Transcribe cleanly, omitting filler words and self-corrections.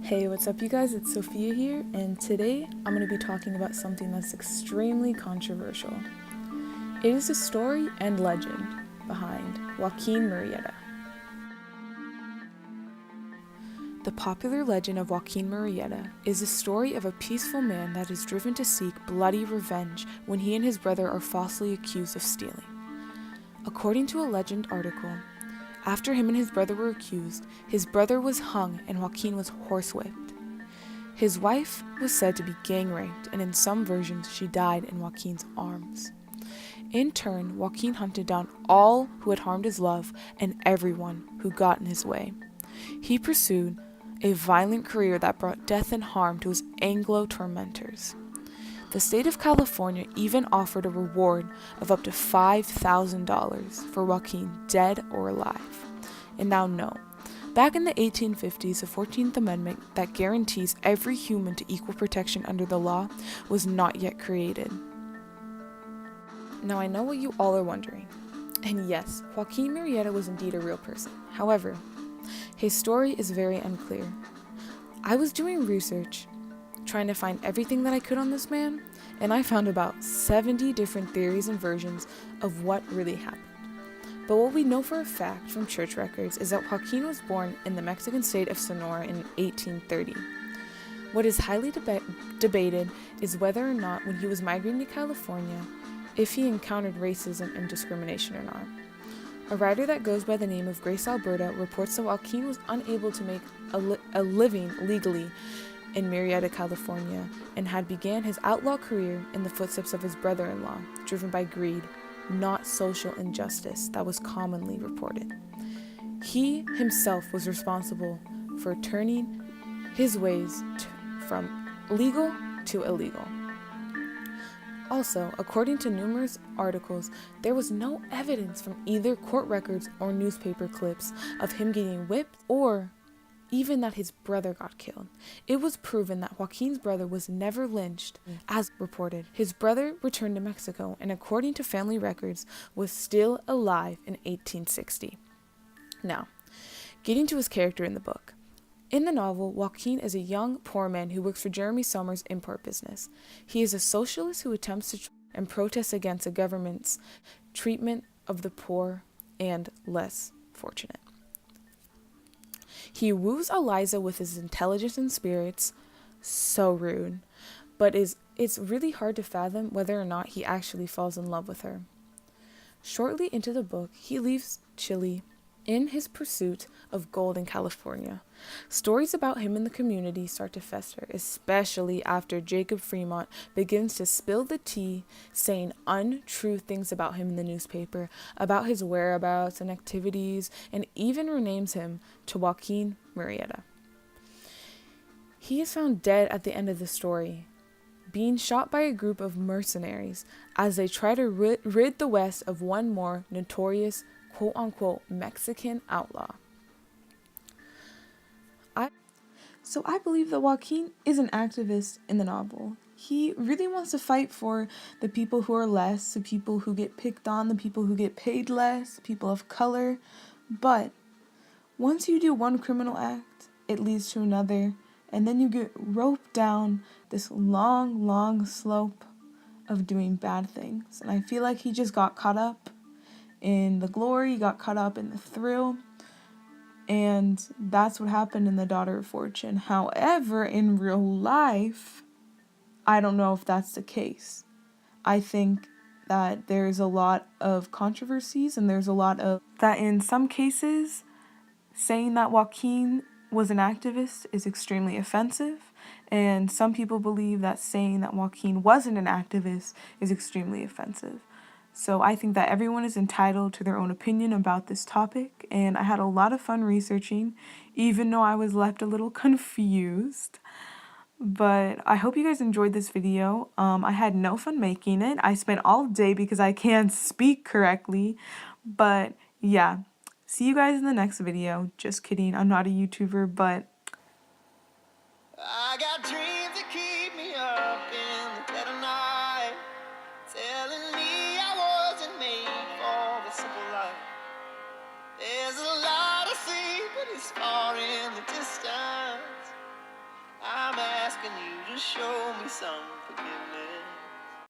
Hey, what's up you guys? It's Sophia here, and today I'm going to be talking about something that's extremely controversial. It is the story and legend behind Joaquin Murrieta. The popular legend of Joaquin Murrieta is the story of a peaceful man that is driven to seek bloody revenge when he and his brother are falsely accused of stealing. According to a Legend article, after him and his brother were accused, his brother was hung and Joaquin was horsewhipped. His wife was said to be gang raped, and in some versions she died in Joaquin's arms. In turn, Joaquin hunted down all who had harmed his love and everyone who got in his way. He pursued a violent career that brought death and harm to his Anglo tormentors. The state of California even offered a reward of up to $5,000 for Joaquin, dead or alive. And now know, back in the 1850s, the 14th Amendment that guarantees every human to equal protection under the law was not yet created. Now I know what you all are wondering. And yes, Joaquin Murrieta was indeed a real person. However, his story is very unclear. I was doing research, trying to find everything that I could on this man, and I found about 70 different theories and versions of what really happened. But what we know for a fact from church records is that Joaquin was born in the Mexican state of Sonora in 1830. What is highly debated is whether or not when he was migrating to California, if he encountered racism and discrimination or not. A writer that goes by the name of Grace Alberta reports that Joaquin was unable to make a living legally in Murrieta, California, and had began his outlaw career in the footsteps of his brother-in-law, driven by greed, not social injustice that was commonly reported. He himself was responsible for turning his ways from legal to illegal. Also, according to numerous articles, there was no evidence from either court records or newspaper clips of him getting whipped or even that his brother got killed. It was proven that Joaquin's brother was never lynched, as reported. His brother returned to Mexico and, according to family records, was still alive in 1860. Now, getting to his character in the book. In the novel, Joaquin is a young, poor man who works for Jeremy Sommers' import business. He is a socialist who attempts to and protests against the government's treatment of the poor and less fortunate. He woos Eliza with his intelligence and spirits, so rude, but it's really hard to fathom whether or not he actually falls in love with her. Shortly into the book, he leaves Chile in his pursuit of gold in California. Stories about him in the community start to fester, especially after Jacob Fremont begins to spill the tea, saying untrue things about him in the newspaper, about his whereabouts and activities, and even renames him to Joaquin Murrieta. He is found dead at the end of the story, being shot by a group of mercenaries as they try to rid the West of one more notorious quote-unquote Mexican outlaw. So I believe that Joaquin is an activist in the novel. He really wants to fight for the people who are less, the people who get picked on, the people who get paid less, people of color. But once you do one criminal act, it leads to another, and then you get roped down this long, long slope of doing bad things. And I feel like he just got caught up in the glory, got caught up in the thrill, and that's what happened in The Daughter of Fortune. However, in real life, I don't know if that's the case. I think that there's a lot of controversies, and there's a lot of that in some cases, saying that Joaquin was an activist is extremely offensive, and some people believe that saying that Joaquin wasn't an activist is extremely offensive. So I think that everyone is entitled to their own opinion about this topic, and I had a lot of fun researching, even though I was left a little confused. But I hope you guys enjoyed this video. I had no fun making it. I spent all day because I can't speak correctly. But yeah, see you guys in the next video. Just kidding, I'm not a YouTuber, but I got dreams that keep me up in the dead of night, telling me I wasn't made for the simple life. There's a lot I see, but it's far in the distance. show me some